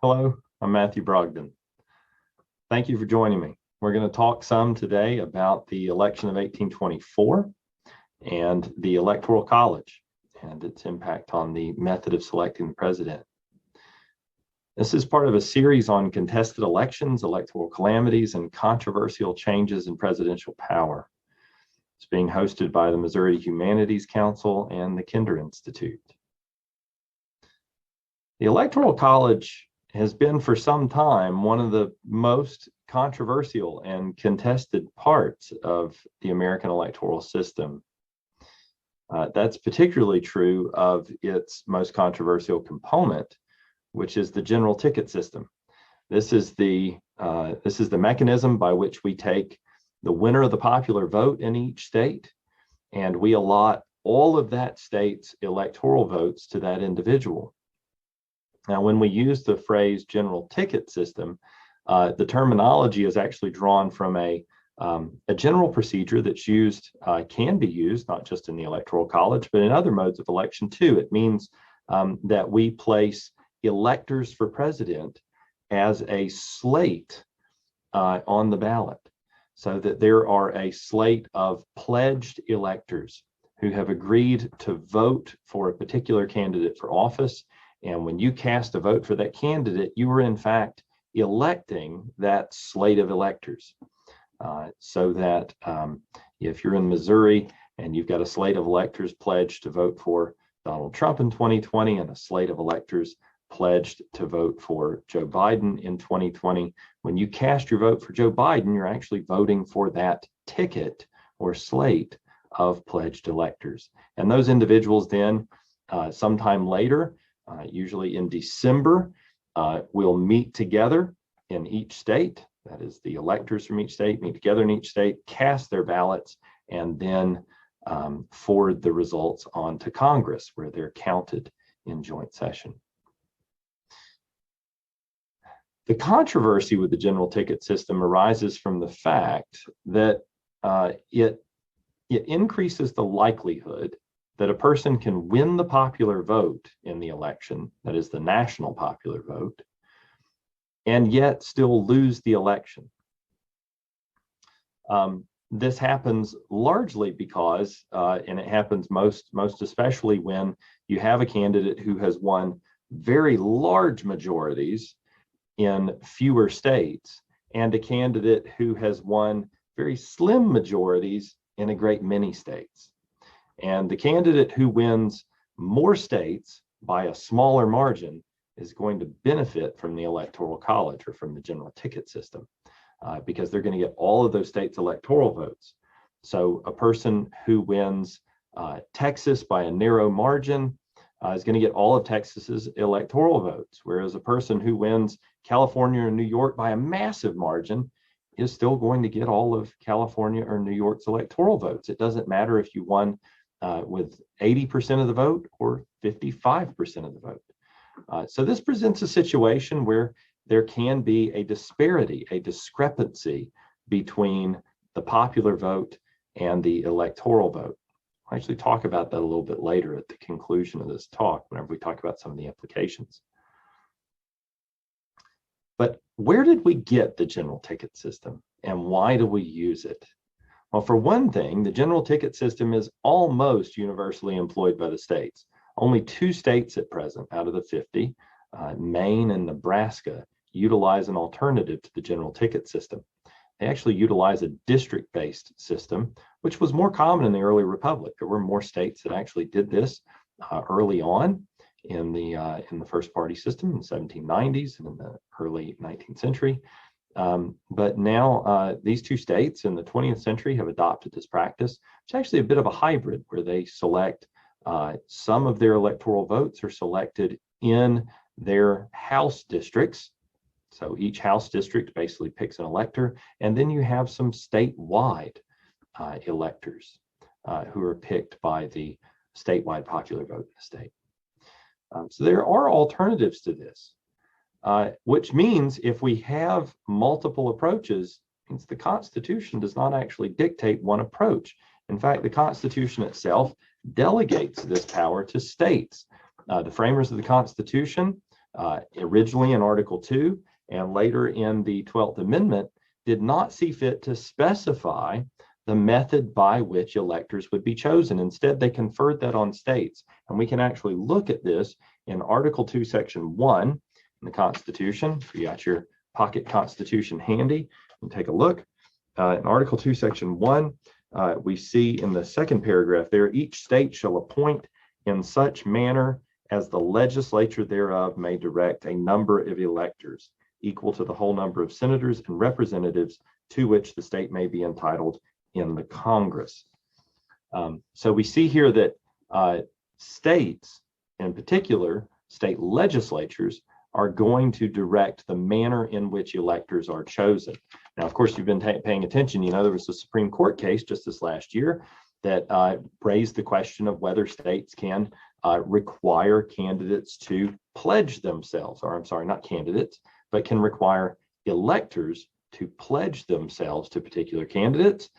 Hello, I'm Matthew Brogdan. Thank you for joining me. We're going to talk some today about the election of 1824 and the Electoral College and its impact on the method of selecting the president. This is part of a series on contested elections, electoral calamities, and controversial changes in presidential power. It's being hosted by the Missouri Humanities Council and the Kinder Institute. The Electoral College has been for some time one of the most controversial and contested parts of the American electoral system. That's particularly true of its most controversial component, which is the general ticket system. This is the mechanism by which we take the winner of the popular vote in each state, and we allot all of that state's electoral votes to that individual. Now, when we use the phrase general ticket system, the terminology is actually drawn from a general procedure that's used, can be used, not just in the Electoral College, but in other modes of election too. It means that we place electors for president as a slate on the ballot, so that there are a slate of pledged electors who have agreed to vote for a particular candidate for office. And when you cast a vote for that candidate, you are in fact electing that slate of electors. So that if you're in Missouri and you've got a slate of electors pledged to vote for Donald Trump in 2020 and a slate of electors pledged to vote for Joe Biden in 2020, when you cast your vote for Joe Biden, you're actually voting for that ticket or slate of pledged electors. And those individuals then sometime later, usually in December, we'll meet together in each state. That is, the electors from each state meet together in each state, cast their ballots, and then forward the results on to Congress, where they're counted in joint session. The controversy with the general ticket system arises from the fact that it increases the likelihood that a person can win the popular vote in the election, that is the national popular vote, and yet still lose the election. This happens largely because, and it happens most especially when you have a candidate who has won very large majorities in fewer states, and a candidate who has won very slim majorities in a great many states. And the candidate who wins more states by a smaller margin is going to benefit from the Electoral College or from the general ticket system because they're going to get all of those states' electoral votes. So a person who wins Texas by a narrow margin is going to get all of Texas's electoral votes, whereas a person who wins California or New York by a massive margin is still going to get all of California or New York's electoral votes. It doesn't matter if you won with 80% of the vote or 55% of the vote. So this presents a situation where there can be a disparity, a discrepancy between the popular vote and the electoral vote. I'll actually talk about that a little bit later at the conclusion of this talk, whenever we talk about some of the implications. But where did we get the general ticket system, and why do we use it? Well, for one thing, the general ticket system is almost universally employed by the states. Only 2 states at present out of the 50, Maine and Nebraska, utilize an alternative to the general ticket system. They actually utilize a district-based system, which was more common in the early republic. There were more states that actually did this early on in the first party system in the 1790s and in the early 19th century. But now these 2 states in the 20th century have adopted this practice. It's actually a bit of a hybrid where they select some of their electoral votes are selected in their house districts. So each house district basically picks an elector, and then you have some statewide electors who are picked by the statewide popular vote in the state. So there are alternatives to this. Which means if we have multiple approaches, means the Constitution does not actually dictate one approach. In fact, the Constitution itself delegates this power to states. The framers of the Constitution originally in Article 2 and later in the 12th Amendment, did not see fit to specify the method by which electors would be chosen. Instead, they conferred that on states. And we can actually look at this in Article 2, Section 1 in the Constitution. If you got your pocket Constitution handy, and take a look. In Article 2, Section 1, we see in the second paragraph there, each state shall appoint in such manner as the legislature thereof may direct a number of electors equal to the whole number of senators and representatives to which the state may be entitled in the Congress. So we see here that states, in particular, state legislatures, are going to direct the manner in which electors are chosen. Now, of course, you've been paying attention. You know, there was a Supreme Court case just this last year that raised the question of whether states can require candidates to pledge themselves, or I'm sorry, not candidates, but can require electors to pledge themselves to particular candidates,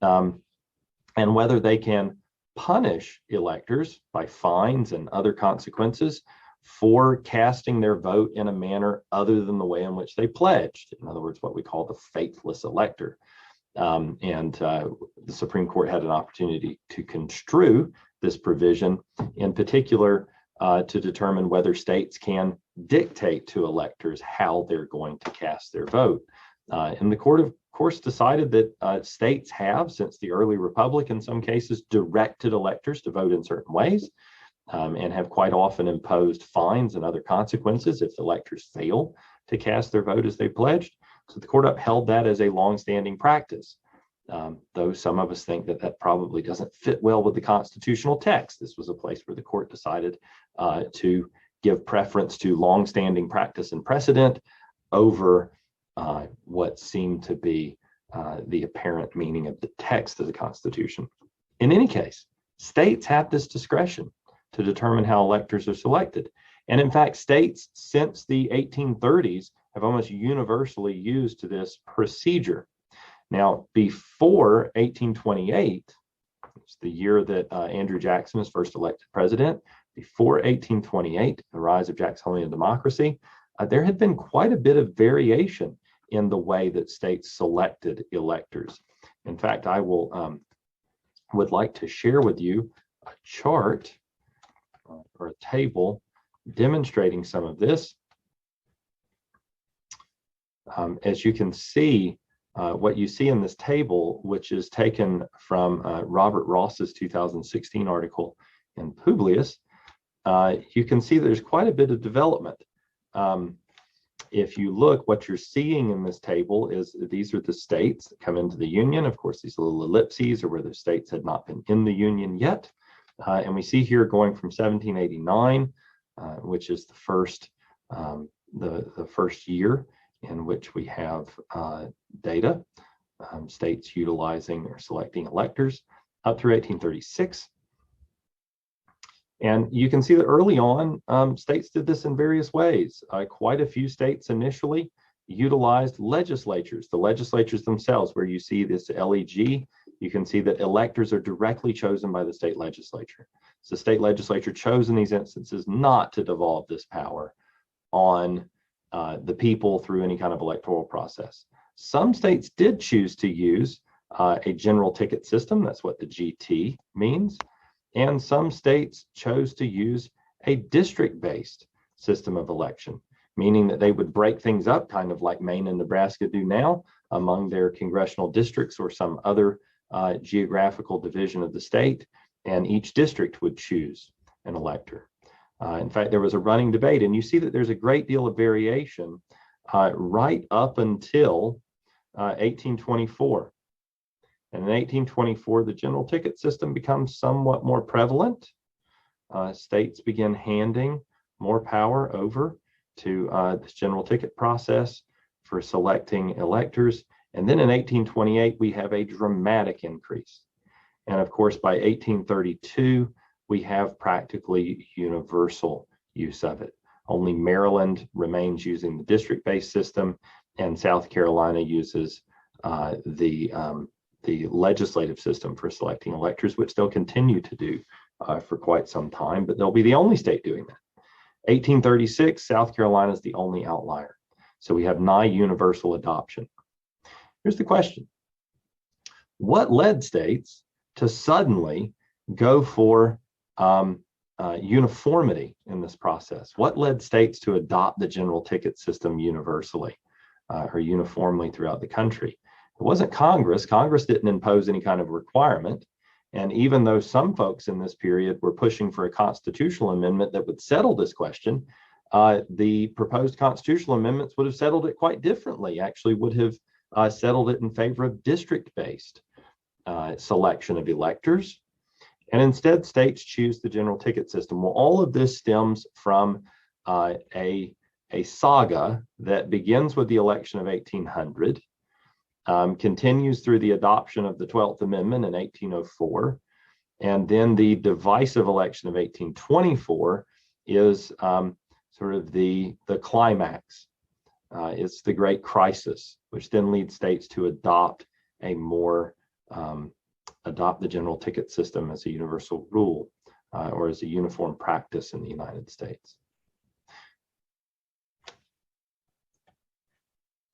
and whether they can punish electors by fines and other consequences for casting their vote in a manner other than the way in which they pledged. In other words, what we call the faithless elector. The Supreme Court had an opportunity to construe this provision, in particular, to determine whether states can dictate to electors how they're going to cast their vote. And the court, of course, decided that states have, since the early republic in some cases, directed electors to vote in certain ways, and have quite often imposed fines and other consequences if electors fail to cast their vote as they pledged. So the court upheld that as a longstanding practice, though some of us think that that probably doesn't fit well with the constitutional text. This was a place where the court decided to give preference to longstanding practice and precedent over what seemed to be the apparent meaning of the text of the Constitution. In any case, states have this discretion to determine how electors are selected. And in fact, states since the 1830s have almost universally used this procedure. Now, before 1828, it's the year that Andrew Jackson was first elected president, before 1828, the rise of Jacksonian democracy, there had been quite a bit of variation in the way that states selected electors. In fact, I would like to share with you a chart or a table demonstrating some of this. As you can see, what you see in this table, which is taken from Robert Ross's 2016 article in Publius, you can see there's quite a bit of development. If you look, what you're seeing in this table is these are the states that come into the Union. Of course, these little ellipses are where the states had not been in the Union yet. And we see here going from 1789, which is the first year in which we have data, states utilizing or selecting electors, up through 1836. And you can see that early on, states did this in various ways. Quite a few states initially utilized legislatures, the legislatures themselves, where you see this LEG, you can see that electors are directly chosen by the state legislature. So the state legislature chose in these instances not to devolve this power on the people through any kind of electoral process. Some states did choose to use a general ticket system. That's what the GT means. And some states chose to use a district-based system of election, meaning that they would break things up, kind of like Maine and Nebraska do now, among their congressional districts or some other geographical division of the state, and each district would choose an elector. In fact, there was a running debate, and you see that there's a great deal of variation right up until 1824. And in 1824, the general ticket system becomes somewhat more prevalent. States begin handing more power over to this general ticket process for selecting electors. And then in 1828, we have a dramatic increase. And of course, by 1832, we have practically universal use of it. Only Maryland remains using the district-based system, and South Carolina uses the legislative system for selecting electors, which they'll continue to do for quite some time, but they'll be the only state doing that. 1836, South Carolina is the only outlier. So we have nigh universal adoption. Here's the question. What led states to suddenly go for uniformity in this process? What led states to adopt the general ticket system universally or uniformly throughout the country? It wasn't Congress. Congress didn't impose any kind of requirement. And even though some folks in this period were pushing for a constitutional amendment that would settle this question, the proposed constitutional amendments would have settled it quite differently, actually would have settled it in favor of district-based selection of electors. And instead, states choose the general ticket system. Well, all of this stems from a saga that begins with the election of 1800, continues through the adoption of the 12th Amendment in 1804, and then the divisive election of 1824 is sort of the climax. It's the great crisis, which then leads states to adopt the general ticket system as a universal rule or as a uniform practice in the United States.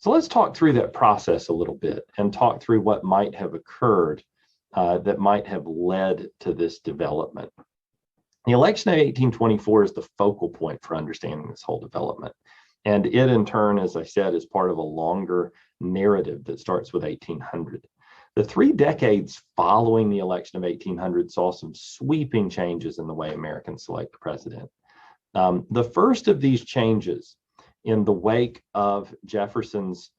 So let's talk through that process a little bit and talk through what might have occurred that might have led to this development. The election of 1824 is the focal point for understanding this whole development. And it, in turn, as I said, is part of a longer narrative that starts with 1800. The 3 decades following the election of 1800 saw some sweeping changes in the way Americans select a president. The first of these changes in the wake of Jefferson's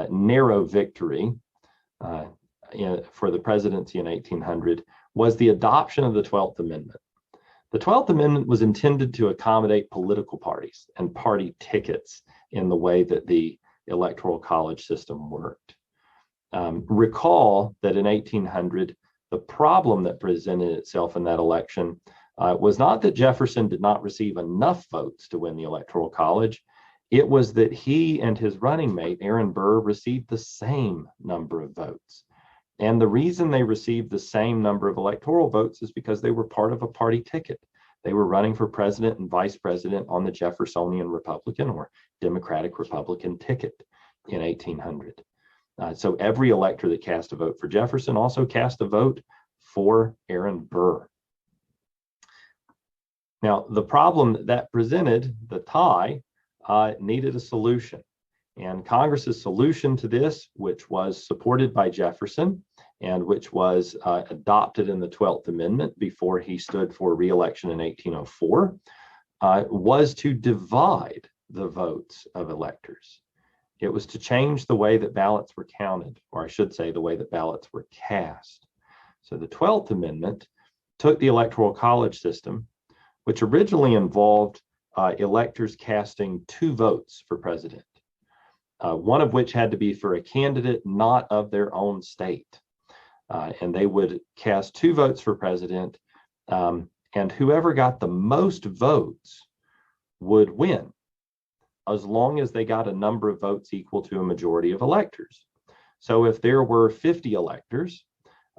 narrow victory for the presidency in 1800 was the adoption of the 12th Amendment. The 12th Amendment was intended to accommodate political parties and party tickets in the way that the Electoral College system worked. Recall that in 1800, the problem that presented itself in that election was not that Jefferson did not receive enough votes to win the Electoral College. It was that he and his running mate, Aaron Burr, received the same number of votes. And the reason they received the same number of electoral votes is because they were part of a party ticket. They were running for president and vice president on the Jeffersonian Republican or Democratic Republican ticket in 1800. So every elector that cast a vote for Jefferson also cast a vote for Aaron Burr. Now, the problem that presented, the tie, needed a solution. And Congress's solution to this, which was supported by Jefferson and which was adopted in the 12th Amendment before he stood for re-election in 1804, was to divide the votes of electors. It was to change the way that ballots were counted, or I should say the way that ballots were cast. So the 12th Amendment took the Electoral College system, which originally involved electors casting 2 votes for president, one of which had to be for a candidate not of their own state. And they would cast 2 votes for president, and whoever got the most votes would win, as long as they got a number of votes equal to a majority of electors. So if there were 50 electors,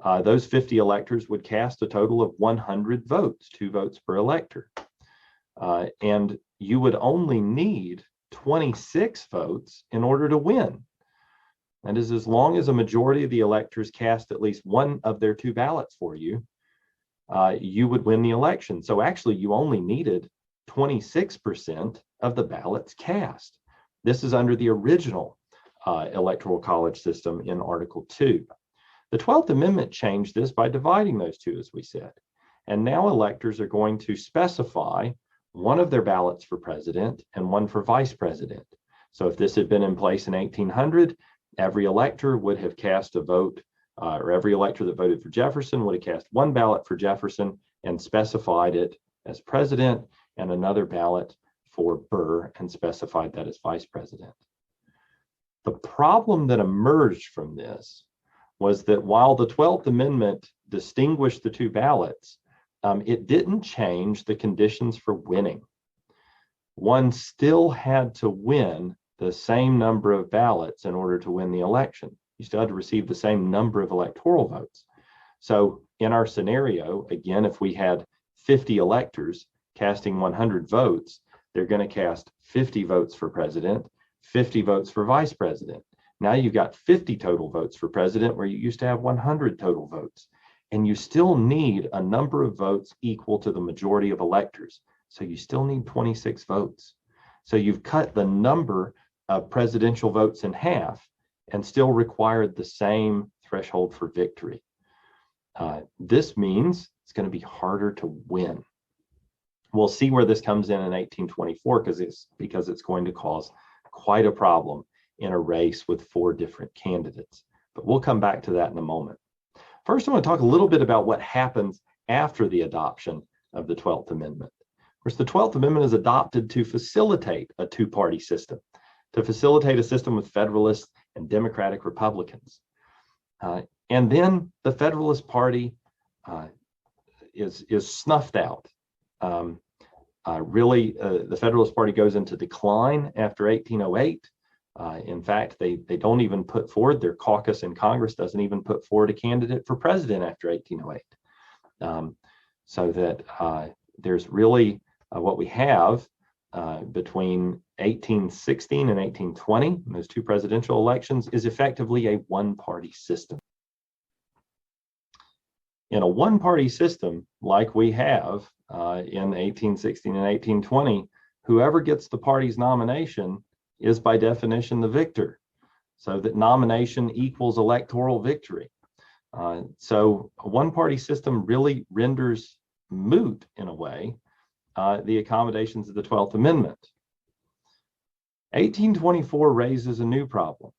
those 50 electors would cast a total of 100 votes, 2 votes per elector. And you would only need 26 votes in order to win. And as long as a majority of the electors cast at least one of their 2 ballots for you, you would win the election. So actually, you only needed 26% of the ballots cast. This is under the original Electoral College system in Article 2. The 12th Amendment changed this by dividing those 2, as we said. And now electors are going to specify one of their ballots for president and one for vice president. So if this had been in place in 1800, every elector would have cast a vote, or every elector that voted for Jefferson would have cast 1 ballot for Jefferson and specified it as president, and another ballot for Burr and specified that as vice president. The problem that emerged from this was that while the 12th Amendment distinguished the 2 ballots, it didn't change the conditions for winning. One still had to win the same number of ballots in order to win the election. You still had to receive the same number of electoral votes. So in our scenario, again, if we had 50 electors casting 100 votes, they're going to cast 50 votes for president, 50 votes for vice president. Now you've got 50 total votes for president where you used to have 100 total votes. And you still need a number of votes equal to the majority of electors. So you still need 26 votes. So you've cut the number of presidential votes in half and still required the same threshold for victory. This means it's going to be harder to win. We'll see where this comes in 1824 because it's going to cause quite a problem in a race with 4 different candidates. But we'll come back to that in a moment. First, I want to talk a little bit about what happens after the adoption of the 12th Amendment. Of course, the 12th Amendment is adopted to facilitate a 2-party system, to facilitate a system with Federalists and Democratic Republicans. And then the Federalist Party is snuffed out. The Federalist Party goes into decline after 1808. In fact, they don't even put forward, their caucus in Congress doesn't even put forward a candidate for president after 1808. So that there's really what we have between 1816 and 1820, those 2 presidential elections, is effectively a one-party system. In a one-party system like we have in 1816 and 1820, whoever gets the party's nomination is by definition the victor, so that nomination equals electoral victory. So a one-party system really renders moot, in a way, the accommodations of the 12th Amendment. 1824 raises a new problem.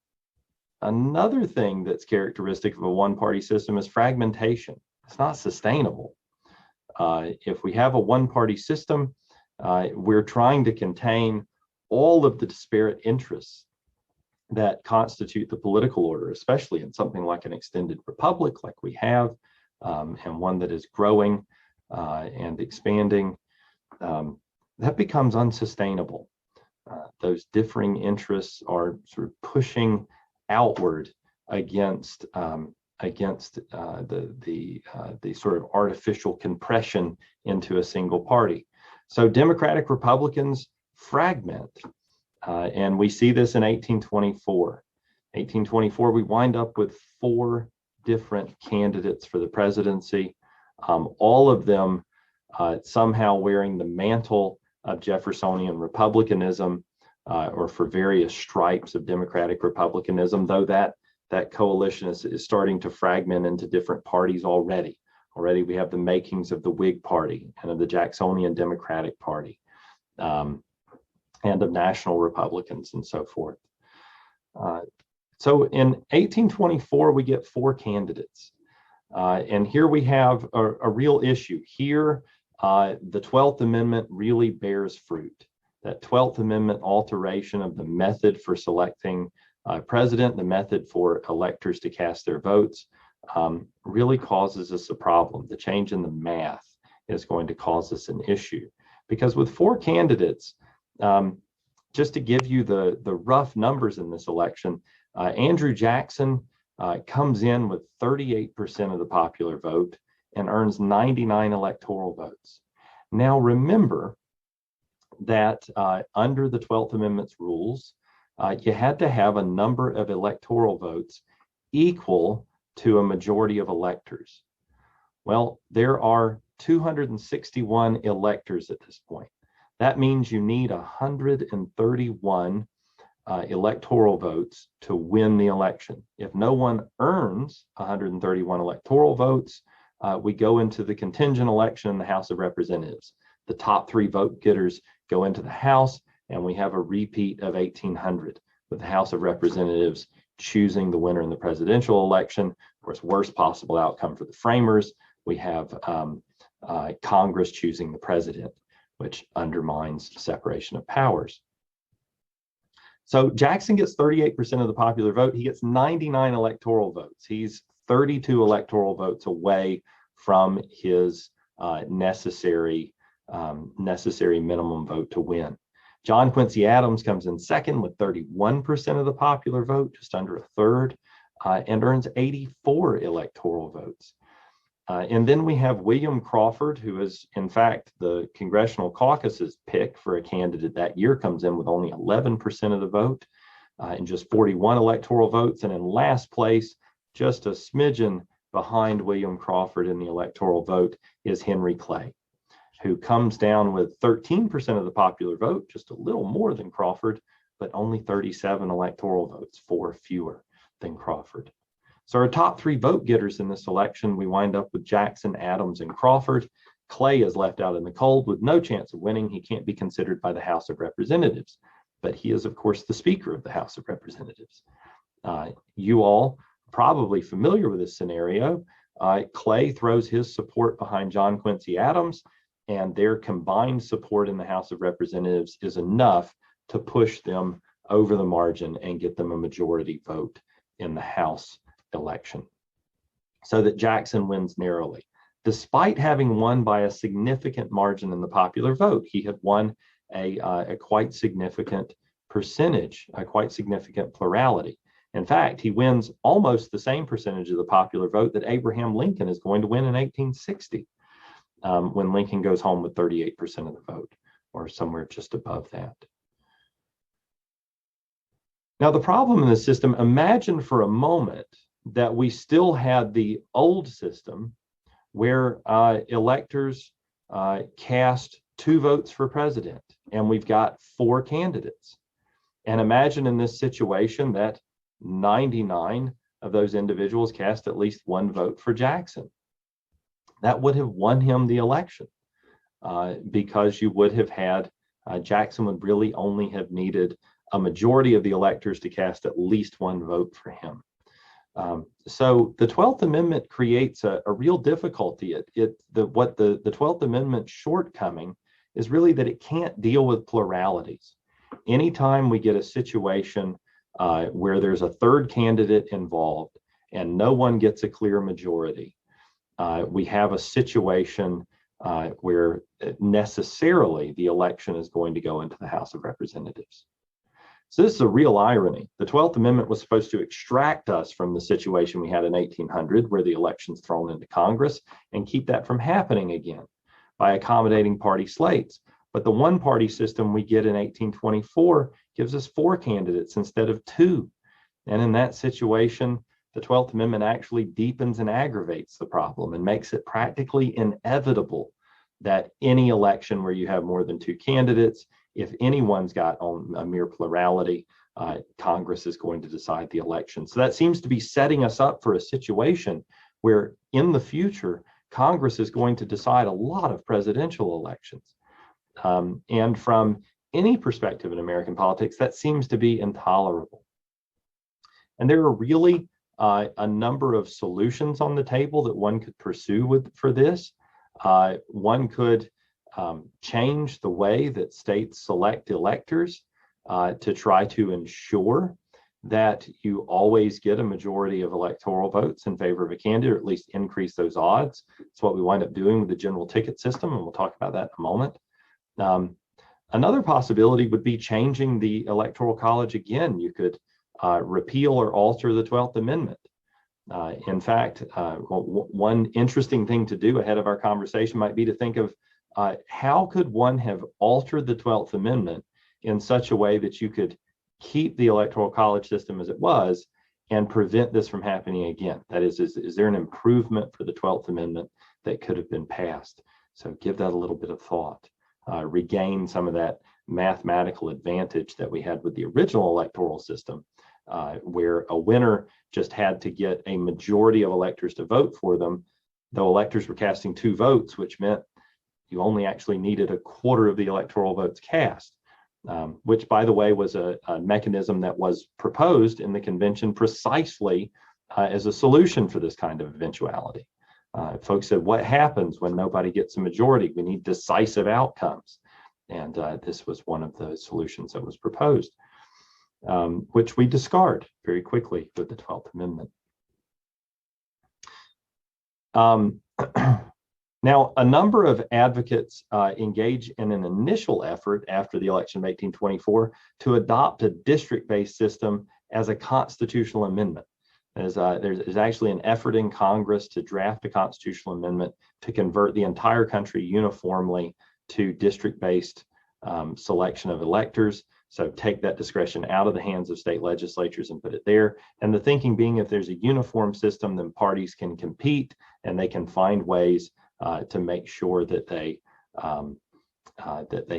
Another thing that's characteristic of a one-party system is fragmentation. It's not sustainable. If we have a one-party system, we're trying to contain all of the disparate interests that constitute the political order, especially in something like an extended republic like we have, and one that is growing and expanding. That becomes unsustainable. Those differing interests are sort of pushing outward against the sort of artificial compression into a single party. So Democratic Republicans fragment, and we see this in 1824. 1824, we wind up with 4 different candidates for the presidency, all of them somehow wearing the mantle of Jeffersonian republicanism, or for various stripes of Democratic republicanism, though that coalition is starting to fragment into different parties already. Already we have the makings of the Whig Party and of the Jacksonian Democratic Party, and of National Republicans and so forth. So in 1824, we get 4 candidates. And here we have a real issue. Here, the 12th Amendment really bears fruit. That 12th Amendment alteration of the method for selecting president, the method for electors to cast their votes, really causes us a problem. The change in the math is going to cause us an issue. Because with 4 candidates, just to give you the rough numbers in this election, Andrew Jackson comes in with 38% of the popular vote and earns 99 electoral votes. Now remember that under the 12th Amendment's rules, you had to have a number of electoral votes equal to a majority of electors. Well, there are 261 electors at this point. That means you need 131 electoral votes to win the election. If no one earns 131 electoral votes, we go into the contingent election in the House of Representatives. The top 3 vote getters go into the House, and we have a repeat of 1800 with the House of Representatives choosing the winner in the presidential election. Of course, worst possible outcome for the framers, we have Congress choosing the president, which undermines separation of powers. So Jackson gets 38% of the popular vote. He gets 99 electoral votes. He's 32 electoral votes away from his necessary minimum vote to win. John Quincy Adams comes in second with 31% of the popular vote, just under a third, and earns 84 electoral votes. And then we have William Crawford, who is, in fact, the Congressional Caucus's pick for a candidate that year, comes in with only 11% of the vote and just 41 electoral votes. And in last place, just a smidgen behind William Crawford in the electoral vote, is Henry Clay, who comes down with 13% of the popular vote, just a little more than Crawford, but only 37 electoral votes, 4 fewer than Crawford. So our top 3 vote getters in this election, we wind up with Jackson, Adams, and Crawford. Clay is left out in the cold with no chance of winning. He can't be considered by the House of Representatives, but he is, of course, the Speaker of the House of Representatives. You all are probably familiar with this scenario. Clay throws his support behind John Quincy Adams, and their combined support in the House of Representatives is enough to push them over the margin and get them a majority vote in the House election, so that Jackson wins narrowly. Despite having won by a significant margin in the popular vote, he had won a quite significant percentage, a quite significant plurality. In fact, he wins almost the same percentage of the popular vote that Abraham Lincoln is going to win in 1860, when Lincoln goes home with 38% of the vote, or somewhere just above that. Now, the problem in the system, imagine for a moment that we still had the old system where electors cast 2 votes for president, and we've got 4 candidates. And imagine in this situation that 99 of those individuals cast at least 1 vote for Jackson. That would have won him the election, because you would have had, Jackson would really only have needed a majority of the electors to cast at least 1 vote for him. So the 12th Amendment creates a real difficulty. What the 12th Amendment shortcoming is really that it can't deal with pluralities. Anytime we get a situation where there's a 3rd candidate involved and no one gets a clear majority, we have a situation where necessarily the election is going to go into the House of Representatives. So this is a real irony. The 12th Amendment was supposed to extract us from the situation we had in 1800, where the election's thrown into Congress, and keep that from happening again by accommodating party slates. But the one-party system we get in 1824 gives us 4 candidates instead of 2. And in that situation, the 12th Amendment actually deepens and aggravates the problem and makes it practically inevitable that any election where you have more than 2 candidates, if anyone's got on a mere plurality, Congress is going to decide the election. So that seems to be setting us up for a situation where in the future, Congress is going to decide a lot of presidential elections. And from any perspective in American politics, that seems to be intolerable. And there are really a number of solutions on the table that one could pursue for this. One could change the way that states select electors to try to ensure that you always get a majority of electoral votes in favor of a candidate, or at least increase those odds. It's what we wind up doing with the general ticket system, and we'll talk about that in a moment. Another possibility would be changing the Electoral College again. You could repeal or alter the 12th Amendment. In fact, one interesting thing to do ahead of our conversation might be to think of how could one have altered the 12th Amendment in such a way that you could keep the Electoral College system as it was and prevent this from happening again? That is there an improvement for the 12th Amendment that could have been passed? So give that a little bit of thought. Regain some of that mathematical advantage that we had with the original electoral system, where a winner just had to get a majority of electors to vote for them, though electors were casting 2 votes, which meant you only actually needed a quarter of the electoral votes cast, which, by the way, was a mechanism that was proposed in the convention precisely as a solution for this kind of eventuality. Folks said, what happens when nobody gets a majority? We need decisive outcomes. And this was one of the solutions that was proposed, which we discard very quickly with the 12th Amendment. Now, a number of advocates engage in an initial effort after the election of 1824 to adopt a district-based system as a constitutional amendment. There's actually an effort in Congress to draft a constitutional amendment to convert the entire country uniformly to district-based selection of electors. So take that discretion out of the hands of state legislatures and put it there. And the thinking being, if there's a uniform system, then parties can compete and they can find ways to make sure that they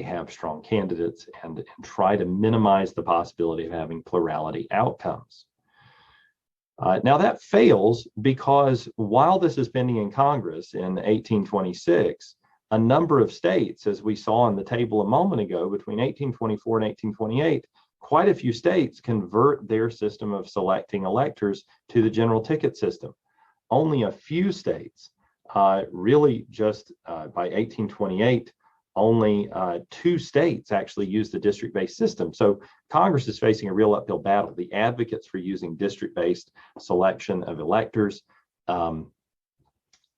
have strong candidates and try to minimize the possibility of having plurality outcomes. Now that fails because while this is pending in Congress in 1826, a number of states, as we saw on the table a moment ago, between 1824 and 1828, quite a few states convert their system of selecting electors to the general ticket system. Only a few states, really just by 1828, only 2 states actually use the district-based system. So Congress is facing a real uphill battle. The advocates for using district-based selection of electors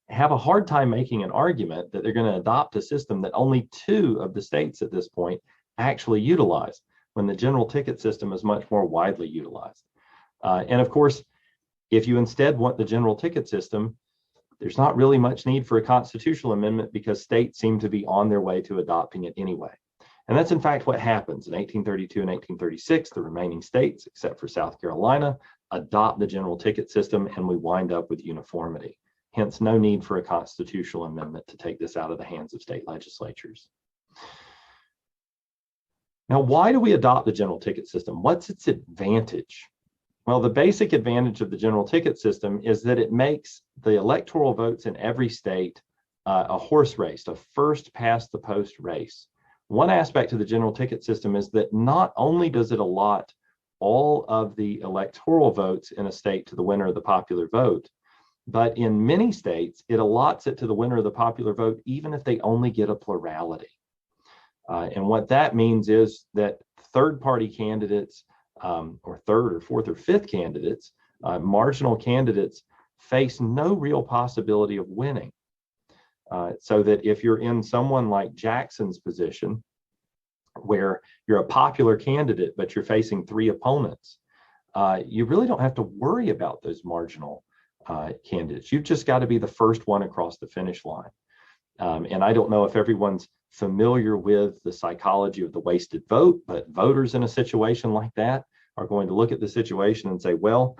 have a hard time making an argument that they're going to adopt a system that only 2 of the states at this point actually utilize, when the general ticket system is much more widely utilized. And of course, if you instead want the general ticket system, there's not really much need for a constitutional amendment because states seem to be on their way to adopting it anyway. And that's in fact what happens. In 1832 and 1836, the remaining states, except for South Carolina, adopt the general ticket system and we wind up with uniformity. Hence, no need for a constitutional amendment to take this out of the hands of state legislatures. Now, why do we adopt the general ticket system? What's its advantage? Well, the basic advantage of the general ticket system is that it makes the electoral votes in every state a horse race, a first past the post race. One aspect of the general ticket system is that not only does it allot all of the electoral votes in a state to the winner of the popular vote, but in many states, it allots it to the winner of the popular vote, even if they only get a plurality. And what that means is that third-party candidates, or third or fourth or fifth candidates, marginal candidates, face no real possibility of winning. So that if you're in someone like Jackson's position, where you're a popular candidate, but you're facing 3 opponents, you really don't have to worry about those marginal candidates. You've just got to be the first one across the finish line. And I don't know if everyone's familiar with the psychology of the wasted vote, but voters in a situation like that are going to look at the situation and say, well,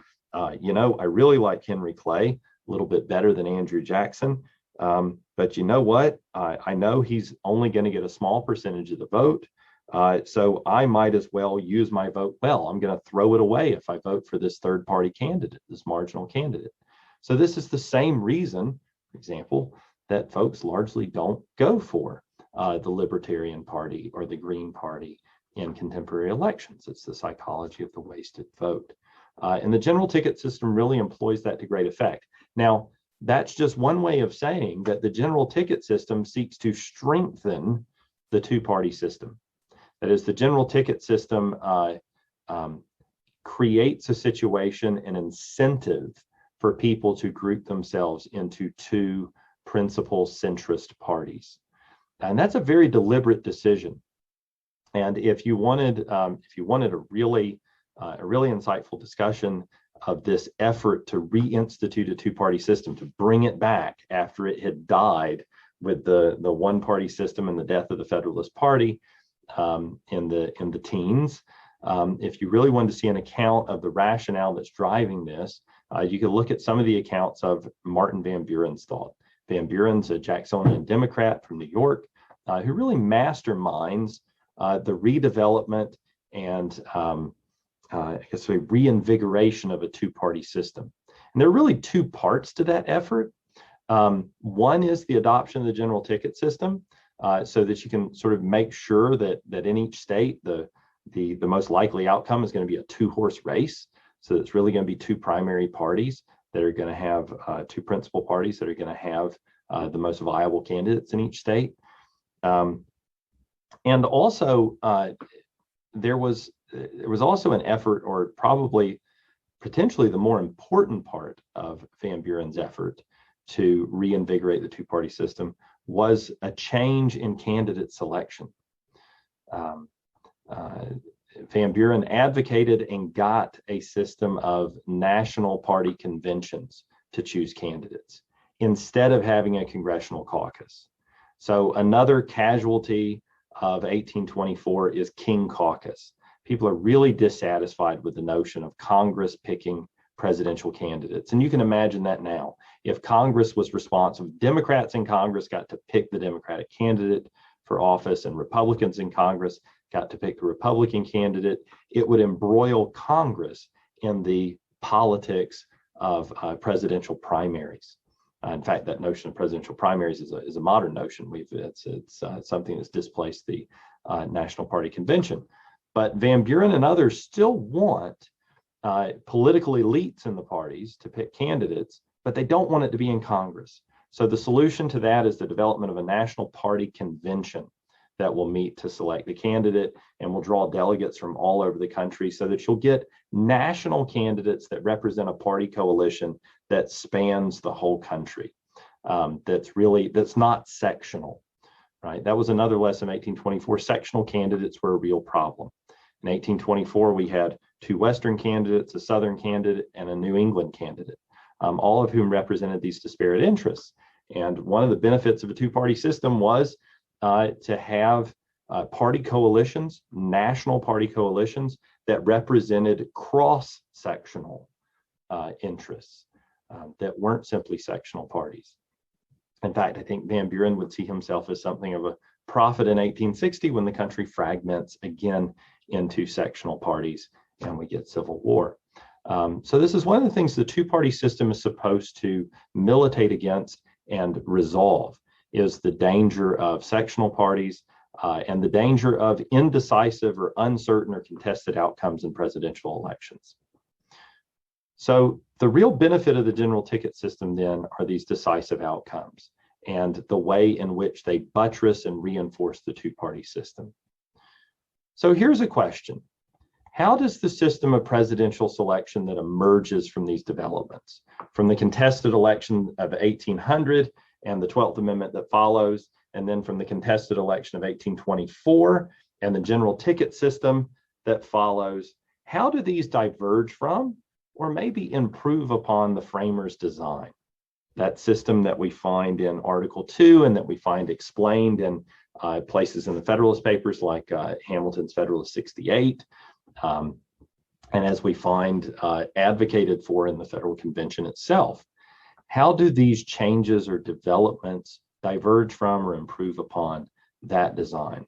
you know, I really like Henry Clay a little bit better than Andrew Jackson. But you know what? I know he's only going to get a small percentage of the vote. So I might as well use my vote well. I'm going to throw it away if I vote for this third party candidate, this marginal candidate. So this is the same reason, for example, that folks largely don't go for the Libertarian Party or the Green Party in contemporary elections. It's the psychology of the wasted vote. And the general ticket system really employs that to great effect. Now, that's just one way of saying that the general ticket system seeks to strengthen the two-party system. That is, the general ticket system creates a situation, an incentive for people to group themselves into 2 principal centrist parties. And that's a very deliberate decision. And if you wanted a really insightful discussion of this effort to reinstitute a 2-party system, to bring it back after it had died with the one-party system and the death of the Federalist Party in the teens, if you really wanted to see an account of the rationale that's driving this, you could look at some of the accounts of Martin Van Buren's thought. Van Buren's a Jacksonian Democrat from New York who really masterminds the redevelopment and I guess a reinvigoration of a 2-party system. And there are really 2 parts to that effort. One is the adoption of the general ticket system, so that you can sort of make sure that in each state the most likely outcome is going to be a 2-horse race. So it's really going to be 2 primary parties that are going to have 2 principal parties that are going to have the most viable candidates in each state. And also there was also an effort, or probably potentially the more important part of Van Buren's effort to reinvigorate the 2-party system, was a change in candidate selection. Van Buren advocated and got a system of national party conventions to choose candidates instead of having a congressional caucus. So another casualty of 1824 is King Caucus. People are really dissatisfied with the notion of Congress picking presidential candidates. And you can imagine that now. If Congress was responsible, Democrats in Congress got to pick the Democratic candidate for office and Republicans in Congress got to pick the Republican candidate, it would embroil Congress in the politics of presidential primaries. In fact, that notion of presidential primaries is a modern notion. It's something that's displaced the National Party Convention. But Van Buren and others still want political elites in the parties to pick candidates, but they don't want it to be in Congress. So the solution to that is the development of a national party convention that will meet to select the candidate and will draw delegates from all over the country so that you'll get national candidates that represent a party coalition that spans the whole country. That's not sectional, right? That was another lesson in 1824. Sectional candidates were a real problem. In 1824, we had two Western candidates, a Southern candidate, and a New England candidate, all of whom represented these disparate interests. And one of the benefits of a two-party system was to have party coalitions, national party coalitions that represented cross-sectional interests that weren't simply sectional parties. In fact, I think Van Buren would see himself as something of a prophet in 1860 when the country fragments again into sectional parties and we get civil war. So this is one of the things the two-party system is supposed to militate against and resolve, is the danger of sectional parties and the danger of indecisive or uncertain or contested outcomes in presidential elections. So the real benefit of the general ticket system then are these decisive outcomes and the way in which they buttress and reinforce the two-party system. So here's a question. How does the system of presidential selection that emerges from these developments, from the contested election of 1800 and the 12th Amendment that follows, and then from the contested election of 1824 and the general ticket system that follows, how do these diverge from or maybe improve upon the framers' design? That system that we find in Article 2 and that we find explained in places in the Federalist Papers like Hamilton's Federalist 68, and as we find advocated for in the Federal Convention itself. How do these changes or developments diverge from or improve upon that design?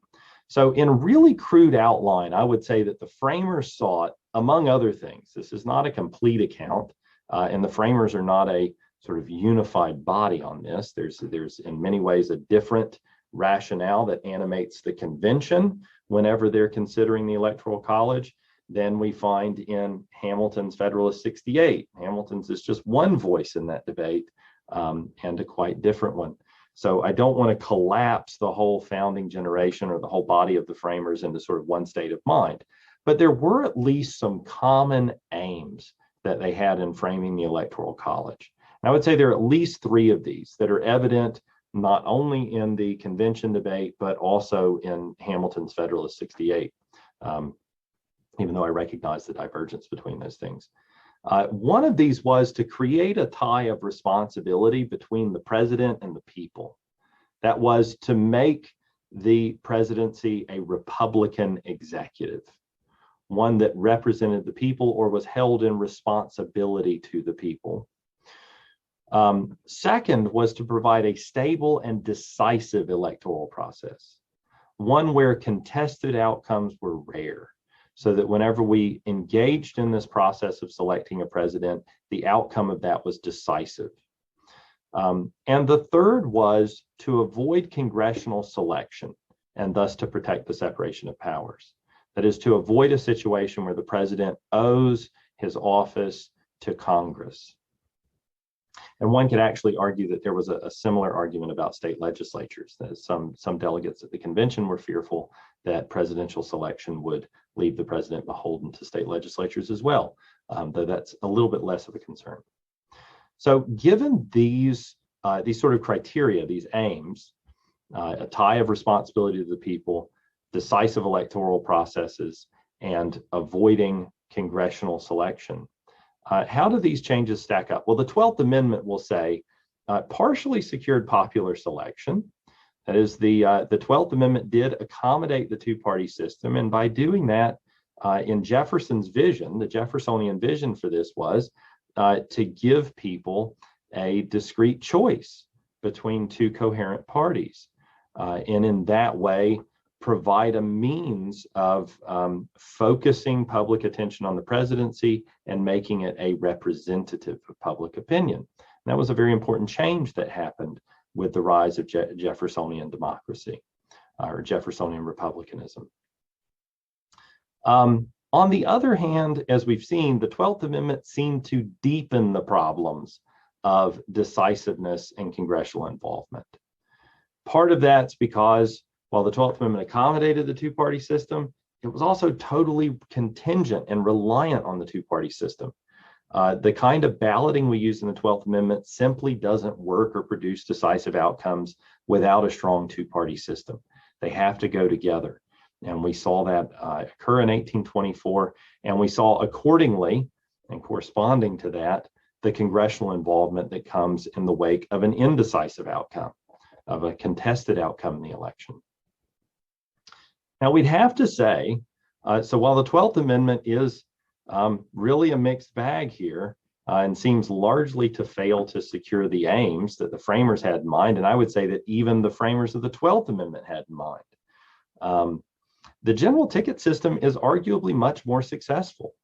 So in a really crude outline, I would say that the framers sought, among other things, this is not a complete account, and the framers are not a sort of unified body on this. There's in many ways a different rationale that animates the convention whenever they're considering the Electoral College than we find in Hamilton's Federalist 68. Hamilton's is just one voice in that debate and a quite different one. So I don't want to collapse the whole founding generation or the whole body of the framers into sort of one state of mind. But there were at least some common aims that they had in framing the Electoral College. And I would say there are at least three of these that are evident not only in the convention debate, but also in Hamilton's Federalist 68, even though I recognize the divergence between those things. One of these was to create a tie of responsibility between the president and the people. That was to make the presidency a Republican executive, one that represented the people or was held in responsibility to the people. Second was to provide a stable and decisive electoral process, one where contested outcomes were rare, so that whenever we engaged in this process of selecting a president, the outcome of that was decisive. And the third was to avoid congressional selection and thus to protect the separation of powers. That is, to avoid a situation where the president owes his office to Congress. And one could actually argue that there was a similar argument about state legislatures. That some delegates at the convention were fearful that presidential selection would leave the president beholden to state legislatures as well, though that's a little bit less of a concern. So given these sort of criteria, these aims, a tie of responsibility to the people, decisive electoral processes, and avoiding congressional selection. How do these changes stack up? Well, the 12th Amendment will say partially secured popular selection. That is, the 12th Amendment did accommodate the two-party system, and by doing that, in Jefferson's vision, the Jeffersonian vision for this was to give people a discrete choice between two coherent parties, and in that way provide a means of focusing public attention on the presidency and making it a representative of public opinion. And that was a very important change that happened with the rise of Jeffersonian democracy, or Jeffersonian republicanism. On the other hand, as we've seen, the 12th Amendment seemed to deepen the problems of decisiveness and congressional involvement. Part of that's because while the 12th Amendment accommodated the two-party system, it was also totally contingent and reliant on the two-party system. The kind of balloting we use in the 12th Amendment simply doesn't work or produce decisive outcomes without a strong two-party system. They have to go together. And we saw that occur in 1824, and we saw accordingly, and corresponding to that, the congressional involvement that comes in the wake of an indecisive outcome, of a contested outcome in the election. Now, we'd have to say, so while the 12th Amendment is really a mixed bag here, and seems largely to fail to secure the aims that the framers had in mind, and I would say that even the framers of the 12th Amendment had in mind, the general ticket system is arguably much more successful.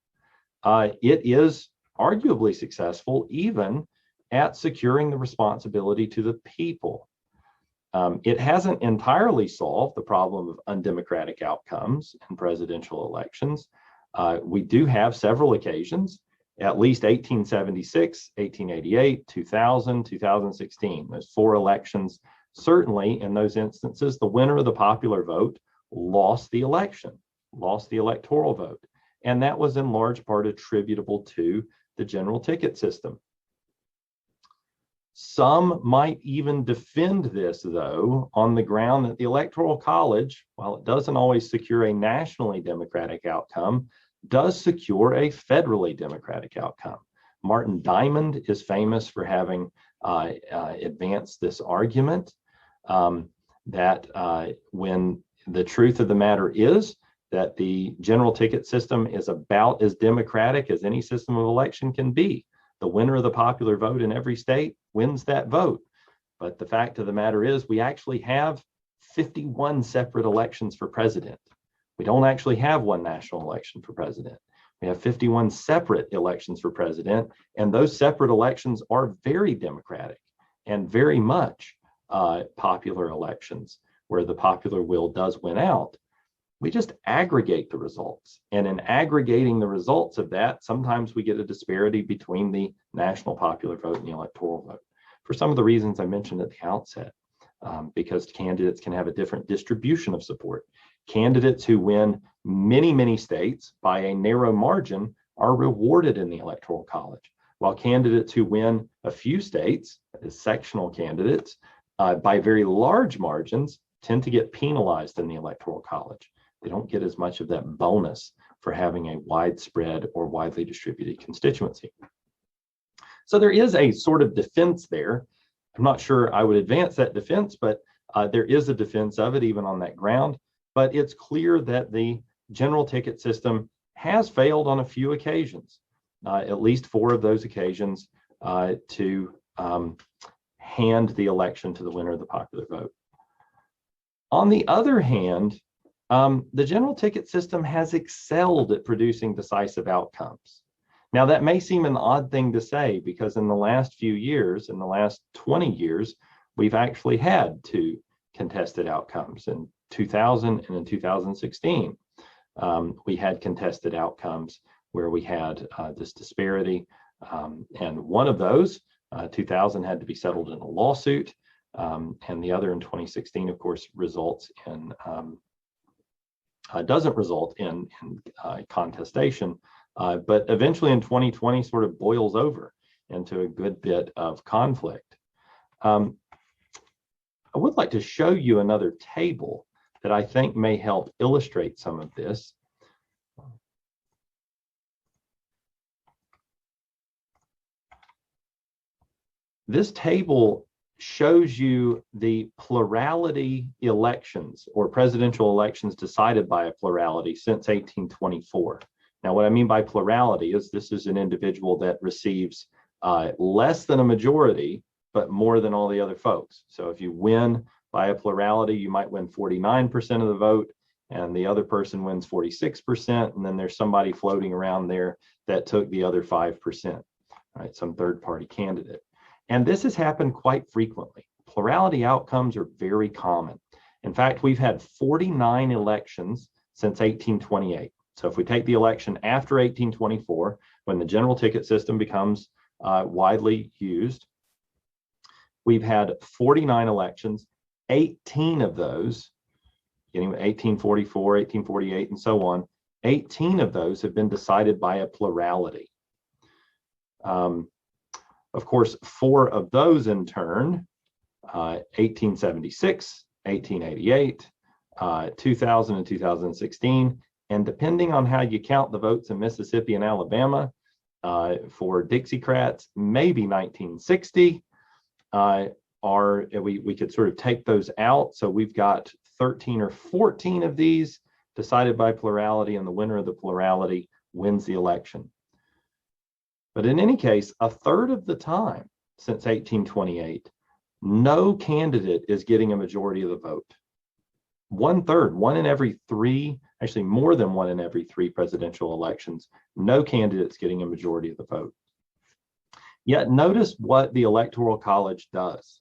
It is arguably successful even at securing the responsibility to the people. It hasn't entirely solved the problem of undemocratic outcomes in presidential elections. We do have several occasions, at least 1876, 1888, 2000, 2016. Those 4 elections, certainly in those instances, the winner of the popular vote lost the election, lost the electoral vote. And that was in large part attributable to the general ticket system. Some might even defend this, though, on the ground that the Electoral College, while it doesn't always secure a nationally democratic outcome, does secure a federally democratic outcome. Martin Diamond is famous for having advanced this argument that when the truth of the matter is that the general ticket system is about as democratic as any system of election can be. The winner of the popular vote in every state wins that vote. But the fact of the matter is we actually have 51 separate elections for president. We don't actually have one national election for president. We have 51 separate elections for president, and those separate elections are very democratic and very much popular elections where the popular will does win out. We just aggregate the results. And in aggregating the results of that, sometimes we get a disparity between the national popular vote and the electoral vote for some of the reasons I mentioned at the outset, because candidates can have a different distribution of support. Candidates who win many, many states by a narrow margin are rewarded in the Electoral College, while candidates who win a few states, as sectional candidates, by very large margins, tend to get penalized in the Electoral College. They don't get as much of that bonus for having a widespread or widely distributed constituency. So there is a sort of defense there. I'm not sure I would advance that defense, but there is a defense of it even on that ground. But it's clear that the general ticket system has failed on a few occasions, at least 4 of those occasions, to hand the election to the winner of the popular vote. On the other hand, the general ticket system has excelled at producing decisive outcomes. Now, that may seem an odd thing to say because in the last few years, in the last 20 years, we've actually had 2 contested outcomes. In 2000 and in 2016, we had contested outcomes where we had this disparity. And one of those, 2000, had to be settled in a lawsuit. And the other in 2016, of course, results in doesn't result in contestation, but eventually in 2020 sort of boils over into a good bit of conflict. I would like to show you another table that I think may help illustrate some of this. this table shows you the plurality elections or presidential elections decided by a plurality since 1824. Now, what I mean by plurality is this is an individual that receives less than a majority, but more than all the other folks. So if you win by a plurality, you might win 49% of the vote, and the other person wins 46%, and then there's somebody floating around there that took the other 5%, right? Some third-party candidate. And this has happened quite frequently. Plurality outcomes are very common. In fact, we've had 49 elections since 1828. So if we take the election after 1824, when the general ticket system becomes widely used, we've had 49 elections. 18 of those, getting 1844, 1848, and so on, 18 of those have been decided by a plurality. Of course, 4 of those in turn, 1876, 1888, 2000 and 2016, and depending on how you count the votes in Mississippi and Alabama, for Dixiecrats, maybe 1960, we could sort of take those out. So we've got 13 or 14 of these decided by plurality, and the winner of the plurality wins the election. But in any case, a third of the time since 1828, no candidate is getting a majority of the vote. 1/3, 1 in every 3, actually more than 1 in every 3 presidential elections, no candidate's getting a majority of the vote. Yet notice what the Electoral College does.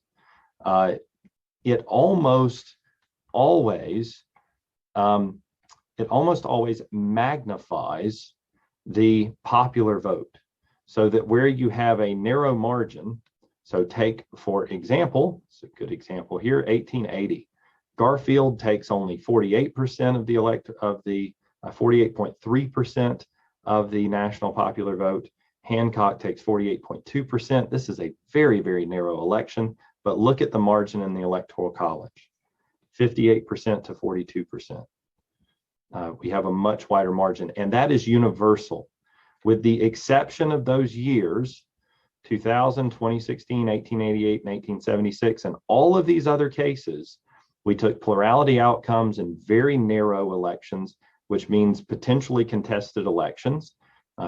It almost always magnifies the popular vote, so that where you have a narrow margin, so take, for example, it's a good example here, 1880. Garfield takes only 48% of the 48.3% of the national popular vote. Hancock takes 48.2%. This is a very, very narrow election, but look at the margin in the Electoral College, 58% to 42%. We have a much wider margin, and that is universal, with the exception of those years, 2000, 2016, 1888, and 1876, and all of these other cases. We took plurality outcomes in very narrow elections, which means potentially contested elections,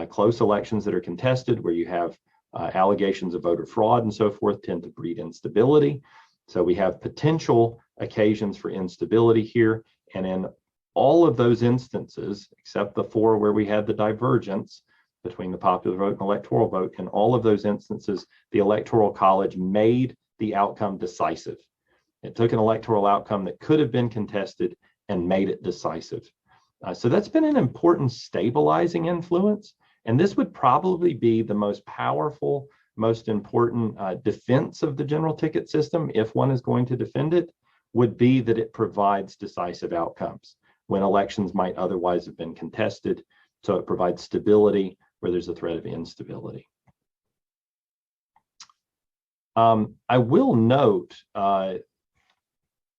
close elections that are contested, where you have allegations of voter fraud and so forth, tend to breed instability. So we have potential occasions for instability here. And in all of those instances, except the 4 where we had the divergence between the popular vote and electoral vote, in all of those instances, the Electoral College made the outcome decisive. It took an electoral outcome that could have been contested and made it decisive. So that's been an important stabilizing influence. And this would probably be the most powerful, most important defense of the general ticket system, if one is going to defend it, would be that it provides decisive outcomes when elections might otherwise have been contested. So it provides stability where there's a threat of instability. I will note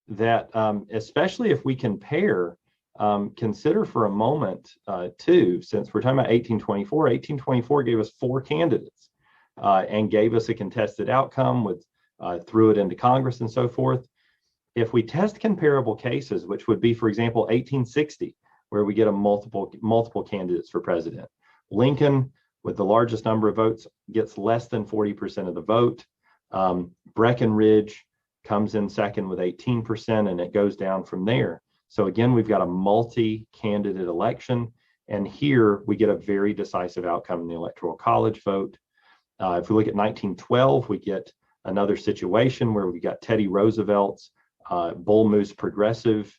that especially if we compare, consider for a moment too, since we're talking about 1824 gave us 4 candidates and gave us a contested outcome with threw it into Congress and so forth. If we test comparable cases, which would be, for example, 1860, where we get a multiple candidates for president, Lincoln, with the largest number of votes, gets less than 40% of the vote. Breckinridge comes in second with 18%, and it goes down from there. So again, we've got a multi-candidate election, and here we get a very decisive outcome in the Electoral College vote. If we look at 1912, we get another situation where we got Teddy Roosevelt's Bull Moose progressive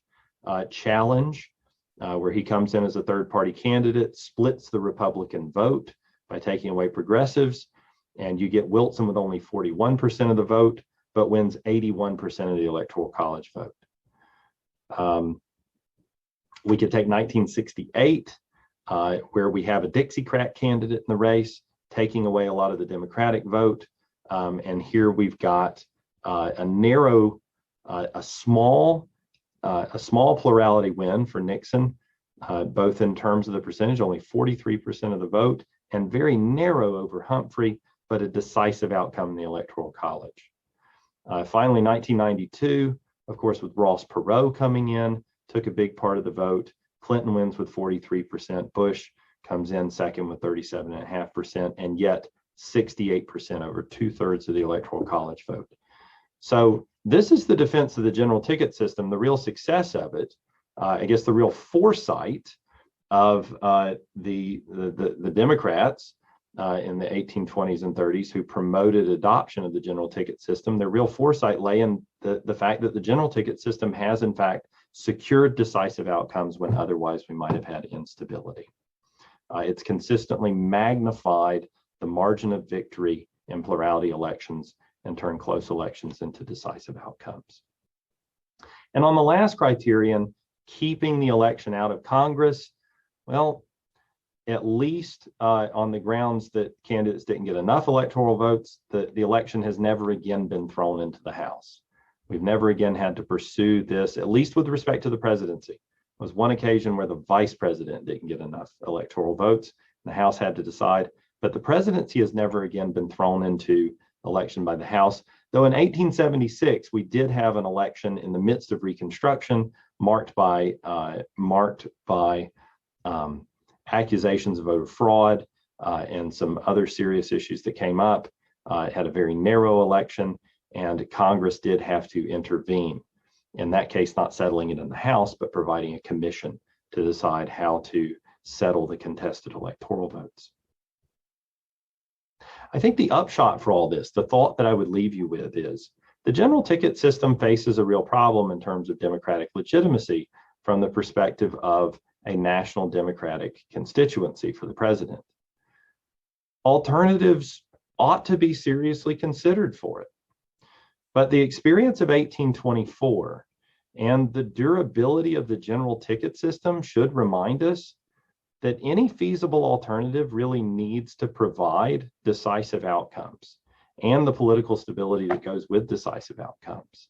challenge, where he comes in as a third-party candidate, splits the Republican vote by taking away progressives, and you get Wilson with only 41% of the vote, but wins 81% of the Electoral College vote. We could take 1968, where we have a Dixiecrat candidate in the race, taking away a lot of the Democratic vote. And here we've got a small plurality win for Nixon, both in terms of the percentage, only 43% of the vote, and very narrow over Humphrey, but a decisive outcome in the Electoral College. Finally, 1992, of course, with Ross Perot coming in, took a big part of the vote. Clinton wins with 43%. Bush comes in second with 37.5%, and yet 68%, over 2/3 of the Electoral College vote. So this is the defense of the general ticket system. The real success of it, I guess the real foresight of the Democrats in the 1820s and 30s who promoted adoption of the general ticket system. Their real foresight lay in the fact that the general ticket system has, in fact, secured decisive outcomes when otherwise we might have had instability. It's consistently magnified the margin of victory in plurality elections and turned close elections into decisive outcomes. And on the last criterion, keeping the election out of Congress, well, at least on the grounds that candidates didn't get enough electoral votes, the election has never again been thrown into the House. We've never again had to pursue this, at least with respect to the presidency. There was one occasion where the vice president didn't get enough electoral votes. The House had to decide, but the presidency has never again been thrown into election by the House. Though in 1876, we did have an election in the midst of Reconstruction marked by accusations of voter fraud and some other serious issues that came up. It had a very narrow election, and Congress did have to intervene. In that case, not settling it in the House, but providing a commission to decide how to settle the contested electoral votes. I think the upshot for all this, the thought that I would leave you with is the general ticket system faces a real problem in terms of democratic legitimacy from the perspective of a national democratic constituency for the president. Alternatives ought to be seriously considered for it. But the experience of 1824 and the durability of the general ticket system should remind us that any feasible alternative really needs to provide decisive outcomes and the political stability that goes with decisive outcomes.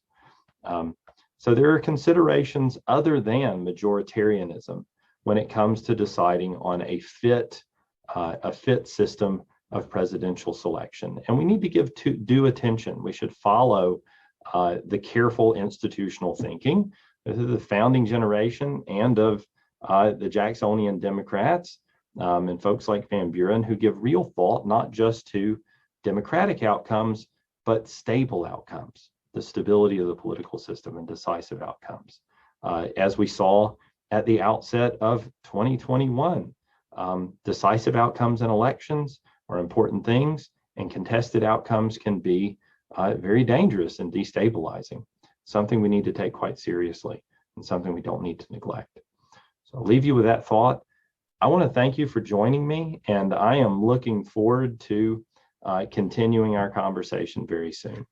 So there are considerations other than majoritarianism when it comes to deciding on a fit system of presidential selection. And we need to give due attention. We should follow the careful institutional thinking of the founding generation and of the Jacksonian Democrats and folks like Van Buren, who give real thought not just to democratic outcomes, but stable outcomes, the stability of the political system and decisive outcomes. As we saw at the outset of 2021, decisive outcomes in elections are important things, and contested outcomes can be very dangerous and destabilizing, something we need to take quite seriously and something we don't need to neglect. So I'll leave you with that thought. I want to thank you for joining me, and I am looking forward to continuing our conversation very soon.